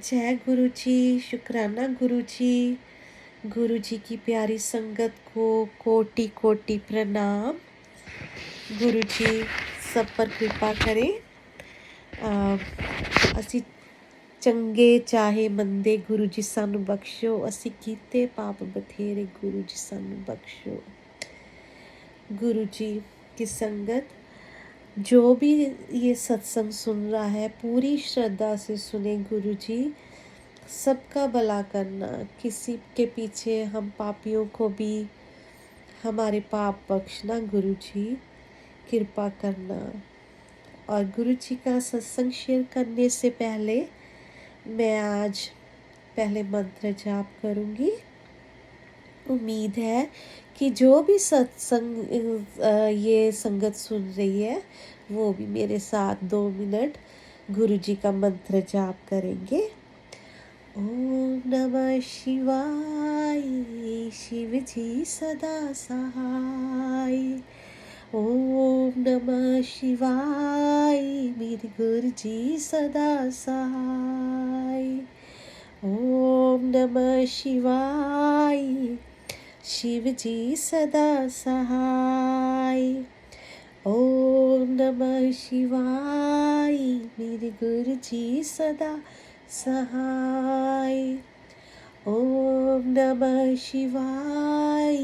जय गुरु जी। शुक्राना गुरु जी। गुरु जी की प्यारी संगत को कोटि कोटि प्रणाम। गुरु जी सब पर कृपा करें। ਅਸੀਂ ਚੰਗੇ ਚਾਹੇ ਮੰਦੇ ਗੁਰੂ ਜੀ ਸਾਨੂੰ ਬਖਸ਼ੋ, ਅਸੀਂ ਕੀਤੇ ਪਾਪ ਬਥੇਰੇ ਗੁਰੂ जी ਸਾਨੂੰ बख्शो। गुरु जी की संगत, जो भी ये सत्संग सुन रहा है पूरी श्रद्धा से सुने। गुरु जी सबका भला करना, किसी के पीछे हम पापियों को भी हमारे पाप बख्शना। गुरु जी कृपा करना। और गुरु जी का सत्संग शेयर करने से पहले मैं आज पहले मंत्र जाप करूँगी। उम्मीद है कि जो भी सत्संग ये संगत सुन रही है वो भी मेरे साथ 2 मिनट गुरु जी का मंत्र जाप करेंगे। ओम नमः शिवाय, शिव जी सदा सहाय। ओम नमः शिवाय, मेरे गुरु जी सदा सहाय। ओम नमः शिवाय, शिव जी सदा सहाय। ओम नमः शिवाय, मेरे गुरु जी सदा सहाय। ओम नमः शिवाय,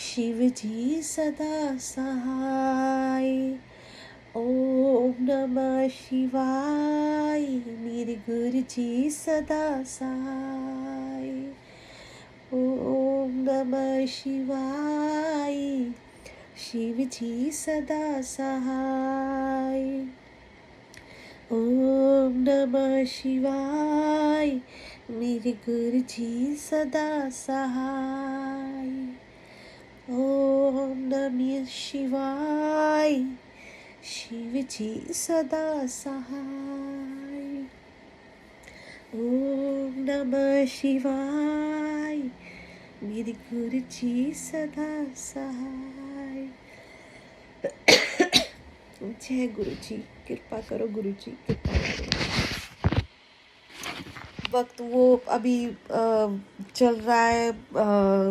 शिव जी सदा सहाय। ओम नमः शिवाय, मेरे गुरु जी सदा सहाय। ओम नमः शिवाय, शिव जी सदा सहाय। ओम नमः शिवाय, मेरे गुरु जी सदा सहाय। ओम नमः शिवाय, शिव जी सदा सहाय। ओम नमः शिवाय, मेरे गुरु जी सदा सहाय। जय गुरु जी, कृपा करो गुरु जी, कृपा करो। वक्त वो अभी चल रहा है,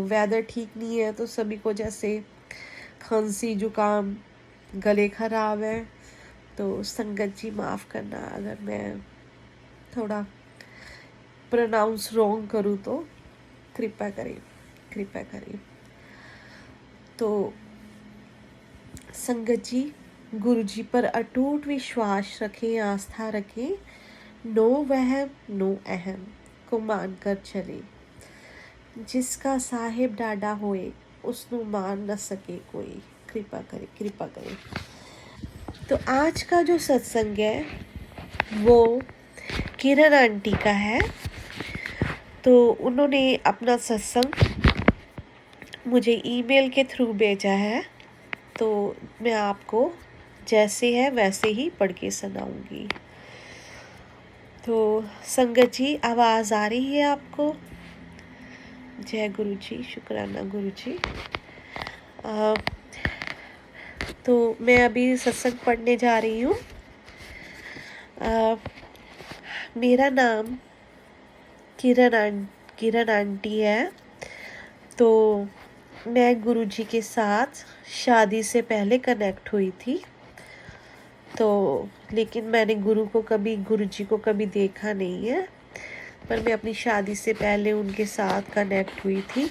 वेदर ठीक नहीं है तो सभी को जैसे खांसी जुकाम गले खराब है। तो संगत जी माफ़ करना अगर मैं थोड़ा प्रोनाउंस रॉन्ग करूँ तो कृपा करें, कृपा करें। तो संगत जी गुरु जी पर अटूट विश्वास रखें, आस्था रखें। नो वहम नो अहम को मान कर चले। जिसका साहिब डाडा होए उसनु मान न सके कोई। कृपा करें, कृपा करें। तो आज का जो सत्संग है वो किरण आंटी का है। तो उन्होंने अपना सत्संग मुझे ईमेल के थ्रू भेजा है, तो मैं आपको जैसे है वैसे ही पढ़ के सुनाऊंगी। तो संगत जी आवाज़ आ रही है आपको? जय गुरु जी, शुक्राना गुरु जी। तो मैं अभी सत्संग पढ़ने जा रही हूँ। मेरा नाम किरण आंटी है। तो मैं गुरु जी के साथ शादी से पहले कनेक्ट हुई थी। तो लेकिन मैंने गुरु जी को कभी देखा नहीं है, पर मैं अपनी शादी से पहले उनके साथ कनेक्ट हुई थी।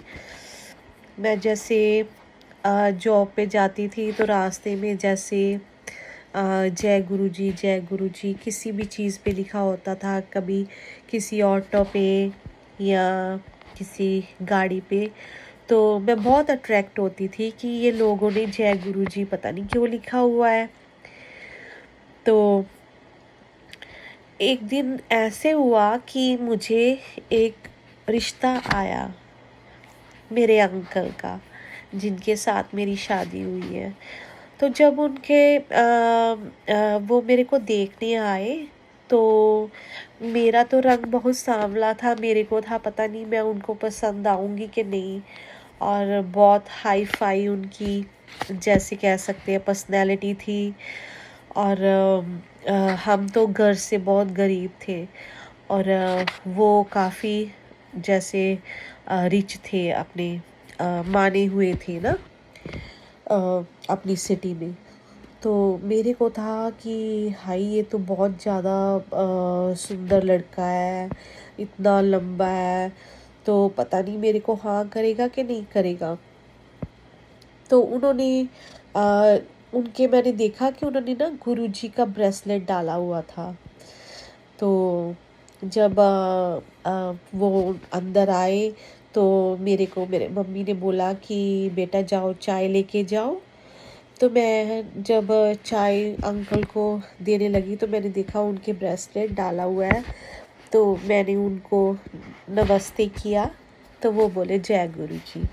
मैं जैसे जॉब पे जाती थी तो रास्ते में जैसे जय गुरु जी किसी भी चीज़ पे लिखा होता था, कभी किसी ऑटो पे या किसी गाड़ी पे, तो मैं बहुत अट्रैक्ट होती थी कि ये लोगों ने जय गुरु जी पता नहीं क्यों लिखा हुआ है। तो एक दिन ऐसे हुआ कि मुझे एक रिश्ता आया मेरे अंकल का, जिनके साथ मेरी शादी हुई है। तो जब वो मेरे को देखने आए तो मेरा तो रंग बहुत सांवला था। मेरे को था पता नहीं मैं उनको पसंद आऊँगी कि नहीं। और बहुत हाई फाई उनकी जैसे कह सकते हैं पर्सनैलिटी थी। और हम तो घर से बहुत गरीब थे। और वो काफ़ी जैसे रिच थे, अपने माने हुए थे ना अपनी सिटी में। तो मेरे को था कि हाई ये तो बहुत ज़्यादा सुंदर लड़का है, इतना लंबा है, तो पता नहीं मेरे को हाँ करेगा कि नहीं करेगा। तो उन्होंने अ, उनके मैंने देखा कि उन्होंने ना गुरुजी का ब्रेसलेट डाला हुआ था। तो जब वो अंदर आए तो मेरे मम्मी ने बोला कि बेटा जाओ चाय लेके जाओ। तो मैं जब चाय अंकल को देने लगी तो मैंने देखा उनके ब्रेसलेट डाला हुआ है। तो मैंने उनको नमस्ते किया, तो वो बोले जय गुरु जी।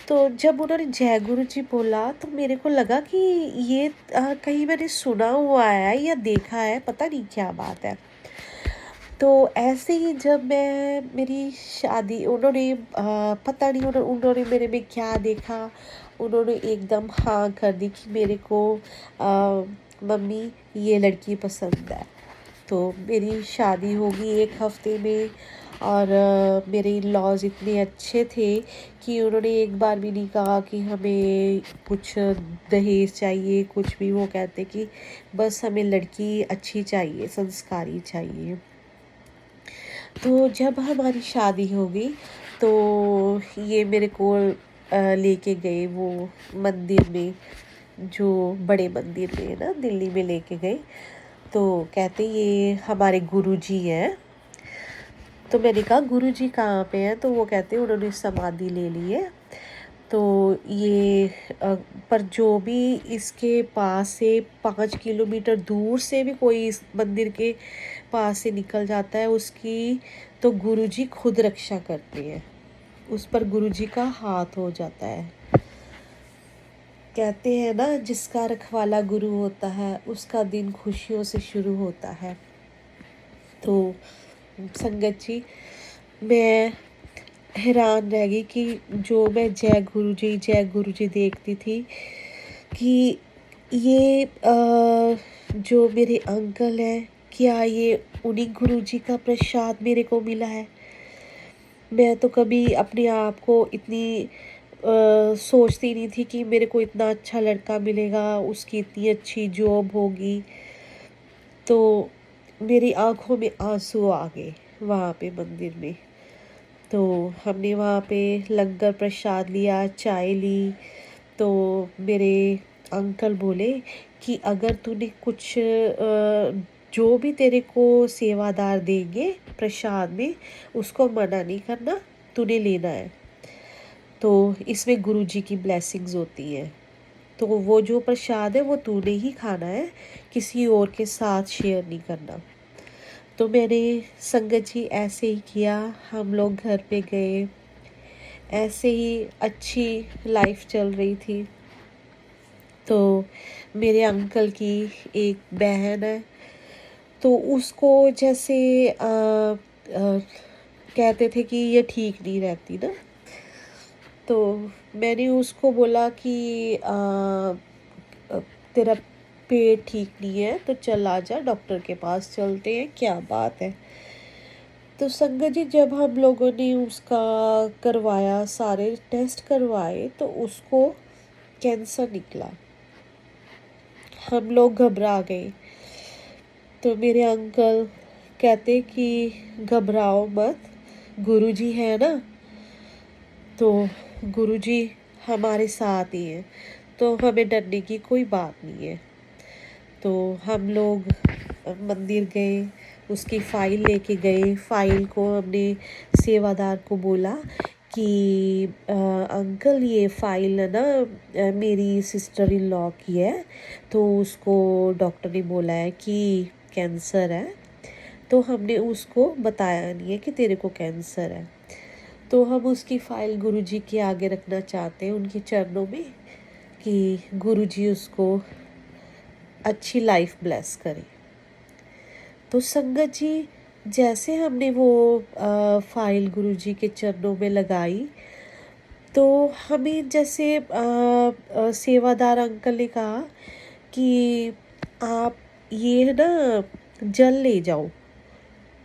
तो जब उन्होंने जय गुरु जी बोला तो मेरे को लगा कि ये कहीं मैंने सुना हुआ है या देखा है, पता नहीं क्या बात है। तो ऐसे ही जब मैं मेरी शादी उन्होंने पता नहीं उन्होंने मेरे में क्या देखा, उन्होंने एकदम हाँ कर दी कि मेरे को मम्मी ये लड़की पसंद है। तो मेरी शादी होगी 1 हफ्ते में, और मेरे लॉज इतने अच्छे थे कि उन्होंने एक बार भी नहीं कहा कि हमें कुछ दहेज चाहिए, कुछ भी। वो कहते कि बस हमें लड़की अच्छी चाहिए, संस्कारी चाहिए। तो जब हमारी शादी हो गई तो ये मेरे को लेके गए वो मंदिर में, जो बड़े मंदिर में है ना दिल्ली में, लेके गए। तो कहते ये हमारे गुरुजी हैं। तो मैंने कहा गुरुजी कहाँ पे हैं? तो वो कहते उन्होंने समाधि ले ली है। तो ये पर जो भी इसके पास से 5 किलोमीटर दूर से भी कोई इस मंदिर के पास से निकल जाता है उसकी, तो गुरुजी खुद रक्षा करते हैं, उस पर गुरुजी का हाथ हो जाता है। कहते हैं ना, जिसका रखवाला गुरु होता है उसका दिन खुशियों से शुरू होता है। तो संगत जी, मैं हैरान रह गई कि जो मैं जय गुरु जी देखती थी कि ये जो मेरे अंकल हैं, क्या ये उन्हीं गुरु जी का प्रसाद मेरे को मिला है? मैं तो कभी अपने आप को इतनी सोचती नहीं थी कि मेरे को इतना अच्छा लड़का मिलेगा, उसकी इतनी अच्छी जॉब होगी। तो मेरी आंखों में आंसू आ गए वहाँ पे मंदिर में। तो हमने वहाँ पे लंगर प्रसाद लिया, चाय ली। तो मेरे अंकल बोले कि अगर तूने कुछ जो भी तेरे को सेवादार देंगे प्रसाद में, उसको मना नहीं करना, तूने लेना है। तो इसमें गुरुजी की ब्लेसिंग्स होती हैं। तो वो जो प्रसाद है वो तूने ही खाना है, किसी और के साथ शेयर नहीं करना। तो मैंने संगत जी ऐसे ही किया। हम लोग घर पे गए, ऐसे ही अच्छी लाइफ चल रही थी। तो मेरे अंकल की एक बहन है, तो उसको जैसे कहते थे कि ये ठीक नहीं रहती ना। तो मैंने उसको बोला कि तेरा पेट ठीक नहीं है, तो चल आ जा, डॉक्टर के पास चलते हैं, क्या बात है। तो संगत जी, जब हम लोगों ने उसका करवाया, सारे टेस्ट करवाए, तो उसको कैंसर निकला। हम लोग घबरा गए। तो मेरे अंकल कहते कि घबराओ मत, गुरुजी है ना, तो गुरुजी हमारे साथ ही हैं, तो हमें डरने की कोई बात नहीं है। तो हम लोग मंदिर गए, उसकी फ़ाइल लेके गए। फ़ाइल को हमने सेवादार को बोला कि अंकल ये फ़ाइल है ना मेरी सिस्टर इन लॉ की है, तो उसको डॉक्टर ने बोला है कि कैंसर है। तो हमने उसको बताया नहीं है कि तेरे को कैंसर है। तो हम उसकी फ़ाइल गुरुजी के आगे रखना चाहते हैं, उनके चरणों में, कि गुरुजी उसको अच्छी लाइफ ब्लेस करे। तो संगत जी, जैसे हमने वो फाइल गुरुजी के चरणों में लगाई, तो हमें जैसे सेवादार अंकल ने कहा कि आप ये है ना जल ले जाओ।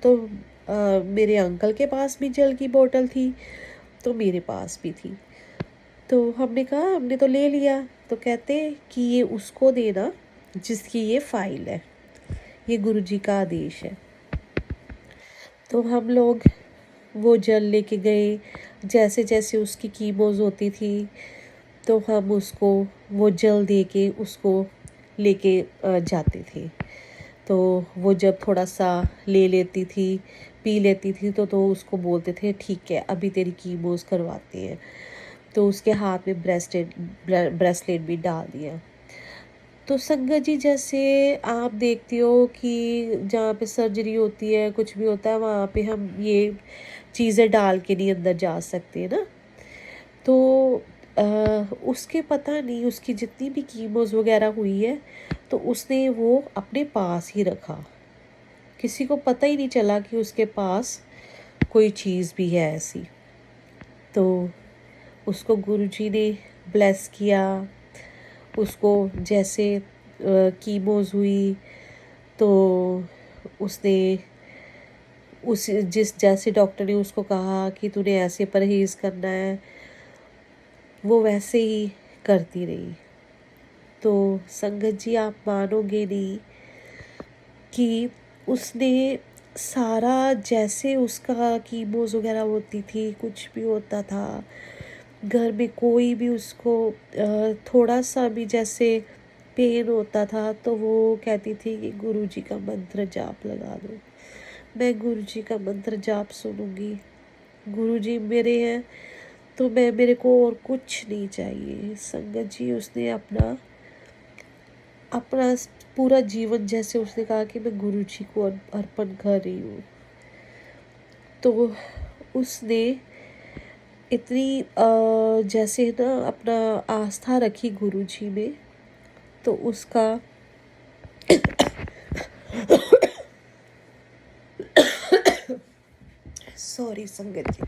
तो मेरे अंकल के पास भी जल की बोतल थी, तो मेरे पास भी थी। तो हमने कहा हमने तो ले लिया। तो कहते कि ये उसको देना जिसकी ये फाइल है, ये गुरुजी का आदेश है। तो हम लोग वो जल लेके गए। जैसे जैसे उसकी कीमोज होती थी तो हम उसको वो जल दे के उसको लेके जाते थे। तो वो जब थोड़ा सा ले लेती थी, पी लेती थी, तो उसको बोलते थे ठीक है अभी तेरी कीमोज करवाते हैं। तो उसके हाथ में ब्रेसलेट भी डाल दिया। तो संगत जी, जैसे आप देखती हो कि जहाँ पे सर्जरी होती है, कुछ भी होता है, वहाँ पे हम ये चीज़ें डाल के नहीं अंदर जा सकते ना। तो उसके पता नहीं उसकी जितनी भी कीमोज वगैरह हुई है तो उसने वो अपने पास ही रखा। किसी को पता ही नहीं चला कि उसके पास कोई चीज़ भी है ऐसी। तो उसको गुरुजी ने ब्लेस किया। उसको जैसे कीमोज हुई तो उसने उस जिस जैसे डॉक्टर ने उसको कहा कि तूने ऐसे परहेज़ करना है, वो वैसे ही करती रही। तो संगत जी, आप मानोगे नहीं कि उसने सारा, जैसे उसका कीमोज वगैरह होती थी, कुछ भी होता था, घर में कोई भी उसको थोड़ा सा भी जैसे पेन होता था तो वो कहती थी कि गुरुजी का मंत्र जाप लगा दो, मैं गुरुजी का मंत्र जाप सुनूंगी, गुरुजी मेरे हैं तो मेरे को और कुछ नहीं चाहिए। संगत जी, उसने अपना अपना पूरा जीवन, जैसे उसने कहा कि मैं गुरुजी को अर्पण कर रही हूँ। तो उसने इतनी जैसे ना अपना आस्था रखी गुरुजी में, तो उसका सॉरी संगत जी,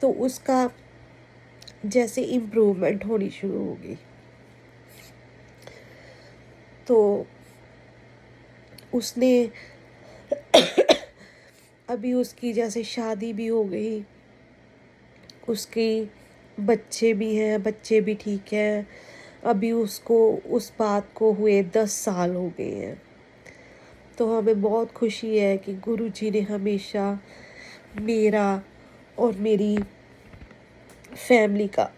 तो उसका जैसे इम्प्रूवमेंट होनी शुरू हो गई। तो उसने अभी उसकी जैसे शादी भी हो गई, उसके बच्चे भी हैं, बच्चे भी ठीक हैं। अभी उसको उस बात को हुए 10 साल हो गए हैं। तो हमें बहुत खुशी है कि गुरुजी ने हमेशा मेरा और मेरी फैमिली का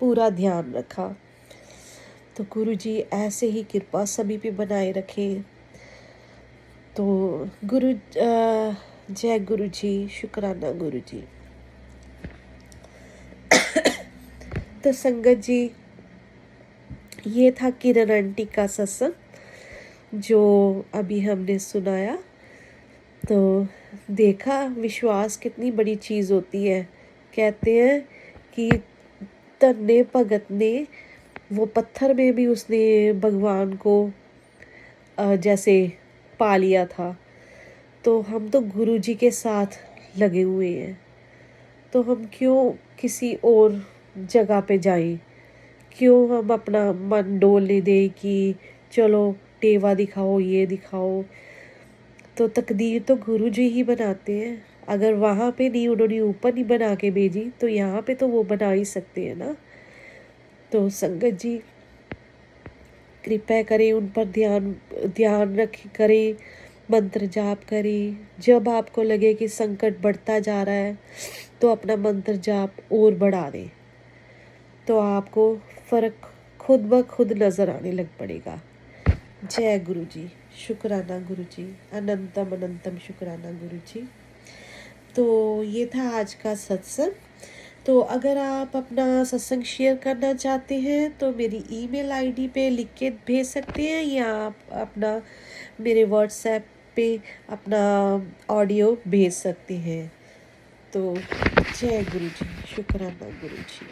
पूरा ध्यान रखा। तो गुरुजी ऐसे ही कृपा सभी पे बनाए रखें। तो जय गुरुजी, शुक्राना गुरुजी। तो संगत जी, ये था किरण आंटी का सत्संग जो अभी हमने सुनाया। तो देखा, विश्वास कितनी बड़ी चीज़ होती है। कहते हैं कि धन्य भगत ने, वो पत्थर में भी उसने भगवान को जैसे पा लिया था। तो हम तो गुरुजी के साथ लगे हुए हैं, तो हम क्यों किसी और जगह पे जाएं? क्यों हम अपना मन डोलने दें कि चलो टेवा दिखाओ, ये दिखाओ। तो तकदीर तो गुरुजी ही बनाते हैं। अगर वहाँ पे नहीं, उन्होंने ऊपर नहीं बना के भेजी, तो यहाँ पे तो वो बना ही सकते हैं ना। तो संगत जी, कृपया करें, उन पर ध्यान रख करें, मंत्र जाप करें। जब आपको लगे कि संकट बढ़ता जा रहा है तो अपना मंत्र जाप और बढ़ा दें, तो आपको फ़र्क खुद ब खुद नज़र आने लग पड़ेगा। जय गुरु जी, शुक्राना गुरु जी, अनंतम अनंतम शुक्राना गुरु जी। तो ये था आज का सत्संग। तो अगर आप अपना सत्संग शेयर करना चाहते हैं तो मेरी ईमेल आईडी पे लिख के भेज सकते हैं, या आप अपना मेरे व्हाट्सएप पे अपना ऑडियो भेज सकते हैं। तो जय गुरु जी, शुक्राना गुरु जी।